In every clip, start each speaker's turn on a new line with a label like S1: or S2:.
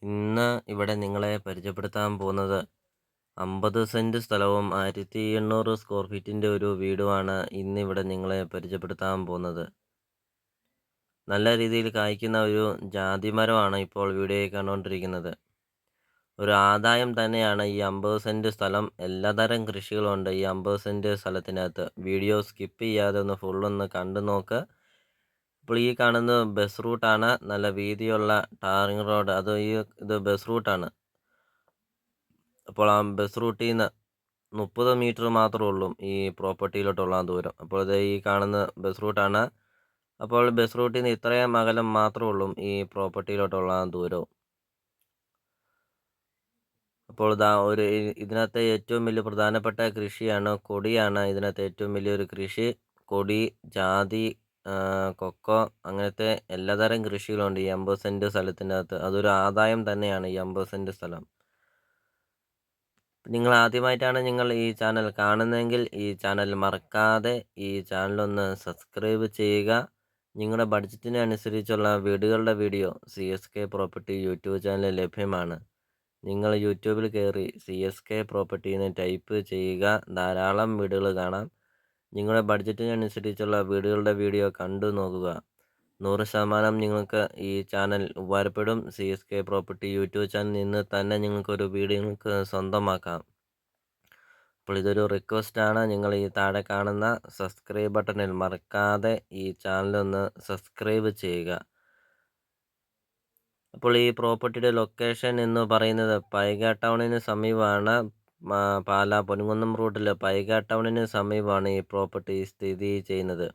S1: ഇന്ന് ഇവിടെ നിങ്ങളെ പരിചയപ്പെടുത്താൻ പോകുന്നത് 50 സെന്റ് സ്ഥലവും 1800 സ്ക്വയർ ഫീറ്റിന്റെ ഒരു വീടുമാണ് ഇന്നിവിടെ നിങ്ങളെ പരിചയപ്പെടുത്താൻ പോകുന്നത്. നല്ല രീതിയിൽ കായ്ക്കുന്ന ഒരു ജാതി മരമാണ് ഇപ്പോൾ വീഡിയോയിൽ കണ്ടുകൊണ്ടിരിക്കുന്നത്. ഒരു ആദായം തന്നെയാണ് ഈ 50 സെന്റ് സ്ഥലം. എല്ലാതരം കൃഷികളുണ്ട് ഈ 50 സെന്റ് സ്ഥലത്തിനകത്ത്. വീഡിയോ സ്കിപ്പ് ചെയ്യാതെ ഫുള്ളൊന്ന് കണ്ടു നോക്ക്. ഇപ്പോൾ ഈ കാണുന്നത് ബസ് റൂട്ടാണ്. നല്ല വീതിയുള്ള ടാറിങ് റോഡ്. ഇത് ബസ് റൂട്ടാണ്. അപ്പോൾ ആ ബസ് റൂട്ടിൽ നിന്ന് 30 മീറ്റർ മാത്രമേ ഉള്ളൂ ഈ പ്രോപ്പർട്ടിയിലോട്ടുള്ള ദൂരം. അപ്പോൾ ഇത് ഈ കാണുന്ന ബസ് റൂട്ടാണ്. അപ്പോൾ ബസ് റൂട്ടിൽ നിന്ന് ഇത്രയും അകലം മാത്രമേ ഉള്ളൂ ഈ പ്രോപ്പർട്ടിയിലോട്ടുള്ള ദൂരവും. അപ്പോൾ ഇതിനകത്തെ ഏറ്റവും വലിയ പ്രധാനപ്പെട്ട കൃഷിയാണ് കൊടിയാണ്. ഇതിനകത്ത് ഏറ്റവും വലിയൊരു കൃഷി കൊടി, ജാതി, കൊക്കോ അങ്ങനത്തെ എല്ലാതരം കൃഷികളുണ്ട് ഈ 50 സെന്റ് സ്ഥലത്തിനകത്ത്. അതൊരു ആദായം തന്നെയാണ് ഈ 50 സെന്റ് സ്ഥലം. നിങ്ങൾ ആദ്യമായിട്ടാണ് ഈ ചാനൽ കാണുന്നതെങ്കിൽ ഈ ചാനൽ മറക്കാതെ ഈ ചാനലൊന്ന് സബ്സ്ക്രൈബ് ചെയ്യുക. നിങ്ങളുടെ ബഡ്ജറ്റിനനുസരിച്ചുള്ള വീടുകളുടെ വീഡിയോ CSK പ്രോപ്പർട്ടി യൂട്യൂബ് ചാനലിൽ ലഭ്യമാണ്. നിങ്ങൾ യൂട്യൂബിൽ കയറി CSK പ്രോപ്പർട്ടി എന്ന് ടൈപ്പ് ചെയ്യുക. ധാരാളം വീടുകൾ കാണാം. നിങ്ങളുടെ ബഡ്ജറ്റിനനുസരിച്ചുള്ള വീടുകളുടെ വീഡിയോ കണ്ടു നോക്കുക. 100% നിങ്ങൾക്ക് ഈ ചാനൽ ഉപകാരപ്പെടും. CSK പ്രോപ്പർട്ടി യൂട്യൂബ് ചാനലിൽ നിന്ന് തന്നെ നിങ്ങൾക്കൊരു വീട് സ്വന്തമാക്കാം. അപ്പോൾ ഇതൊരു റിക്വസ്റ്റാണ്. നിങ്ങൾ ഈ താഴെ കാണുന്ന സബ്സ്ക്രൈബ് ബട്ടണിൽ മറക്കാതെ ഈ ചാനലൊന്ന് സബ്സ്ക്രൈബ് ചെയ്യുക. അപ്പോൾ ഈ പ്രോപ്പർട്ടിയുടെ ലൊക്കേഷൻ എന്ന് പറയുന്നത് പൈക ടൗണിന് സമീപമാണ്. പാലാ പൊൻകുന്നം റൂട്ടിൽ പൈക ടൗണിന് സമീപമാണ് ഈ പ്രോപ്പർട്ടി സ്ഥിതി ചെയ്യുന്നത്.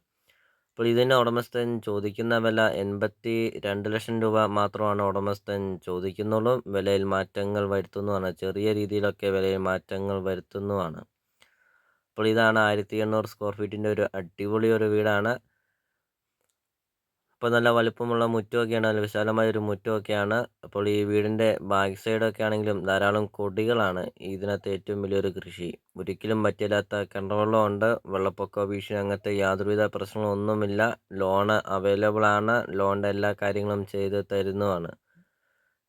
S1: അപ്പോൾ ഇതിൻ്റെ ഉടമസ്ഥൻ ചോദിക്കുന്ന വില 82 ലക്ഷം രൂപ മാത്രമാണ് ഉടമസ്ഥൻ ചോദിക്കുന്നുള്ളൂ. വിലയിൽ മാറ്റങ്ങൾ വരുത്തുന്നതാണ്. ചെറിയ രീതിയിലൊക്കെ വിലയിൽ മാറ്റങ്ങൾ വരുത്തുന്നതാണ്. അപ്പോൾ ഇതാണ് 1800 സ്ക്വയർ ഫീറ്റിൻ്റെ ഒരു അടിപൊളി ഒരു വീടാണ്. അപ്പോൾ നല്ല വലുപ്പമുള്ള മുറ്റമൊക്കെയാണ്. നല്ല വിശാലമായ ഒരു മുറ്റമൊക്കെയാണ്. അപ്പോൾ ഈ വീടിൻ്റെ ബാക്ക് സൈഡൊക്കെ ആണെങ്കിലും ധാരാളം കൊടികളാണ് ഇതിനകത്ത് ഏറ്റവും വലിയൊരു കൃഷി. ഒരിക്കലും പറ്റില്ലാത്ത കിണറുവെള്ളമുണ്ട്. വെള്ളപ്പൊക്ക ഭീഷണി അങ്ങനത്തെ യാതൊരുവിധ പ്രശ്നങ്ങളൊന്നുമില്ല. ലോണ് അവൈലബിൾ ആണ്. ലോണിൻ്റെ എല്ലാ കാര്യങ്ങളും ചെയ്ത് തരുന്നതാണ്.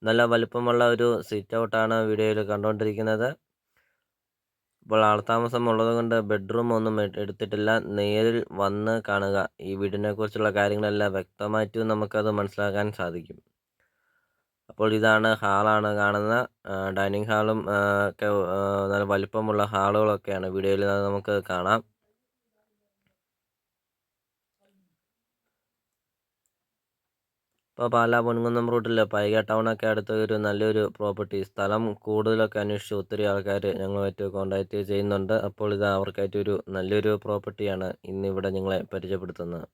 S1: നല്ല വലുപ്പമുള്ള ഒരു സിറ്റ് ഔട്ടാണ് വീഡിയോയിൽ കണ്ടുകൊണ്ടിരിക്കുന്നത്. ഇപ്പോൾ ആൾതാമസം ഉള്ളതുകൊണ്ട് ബെഡ്റൂം ഒന്നും എടുത്തിട്ടില്ല. നേരിൽ വന്ന് കാണുക. ഈ വീടിനെക്കുറിച്ചുള്ള കാര്യങ്ങളെല്ലാം വ്യക്തമായിട്ട് നമുക്കത് മനസ്സിലാക്കാൻ സാധിക്കും. അപ്പോൾ ഇതാണ് ഹാളാണ് കാണുന്നത്. ഡൈനിങ് ഹാളും ഒക്കെ നല്ല വലിപ്പമുള്ള ഹാളുകളൊക്കെയാണ് വീഡിയോയിൽ നമുക്ക് കാണാം. ഇപ്പോൾ പാലാ പൊൻകുന്നം റൂട്ടിൽ പൈക ടൗണൊക്കെ അടുത്ത് ഒരു നല്ലൊരു പ്രോപ്പർട്ടി സ്ഥലം കൂടുതലൊക്കെ അന്വേഷിച്ച് ഒത്തിരി ആൾക്കാർ ഞങ്ങളുമായിട്ട് കോൺടാക്റ്റ് ചെയ്യുന്നുണ്ട്. അപ്പോൾ ഇത് അവർക്കായിട്ടൊരു നല്ലൊരു പ്രോപ്പർട്ടിയാണ് ഇന്നിവിടെ നിങ്ങളെ പരിചയപ്പെടുത്തുന്നത്.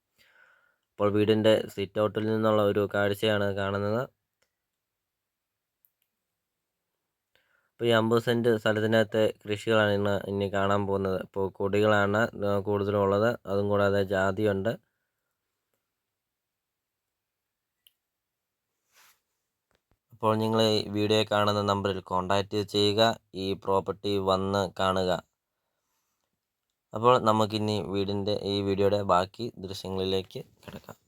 S1: അപ്പോൾ വീടിൻ്റെ സിറ്റ് ഔട്ടിൽ നിന്നുള്ള ഒരു കാഴ്ചയാണ് കാണുന്നത്. അപ്പോൾ ഈ 50 സെന്റ് സ്ഥലത്തിനകത്തെ കൃഷികളാണ് ഇനി കാണാൻ പോകുന്നത്. ഇപ്പോൾ കൊടികളാണ് കൂടുതലും ഉള്ളത്. അതും കൂടാതെ ജാതിയുണ്ട്. അപ്പോൾ നിങ്ങൾ ഈ വീഡിയോ കാണുന്ന നമ്പറിൽ കോൺടാക്റ്റ് ചെയ്യുക. ഈ പ്രോപ്പർട്ടി വന്ന് കാണുക. അപ്പോൾ നമുക്കിനി ഈ വീഡിയോയുടെ ബാക്കി ദൃശ്യങ്ങളിലേക്ക് കിടക്കാം.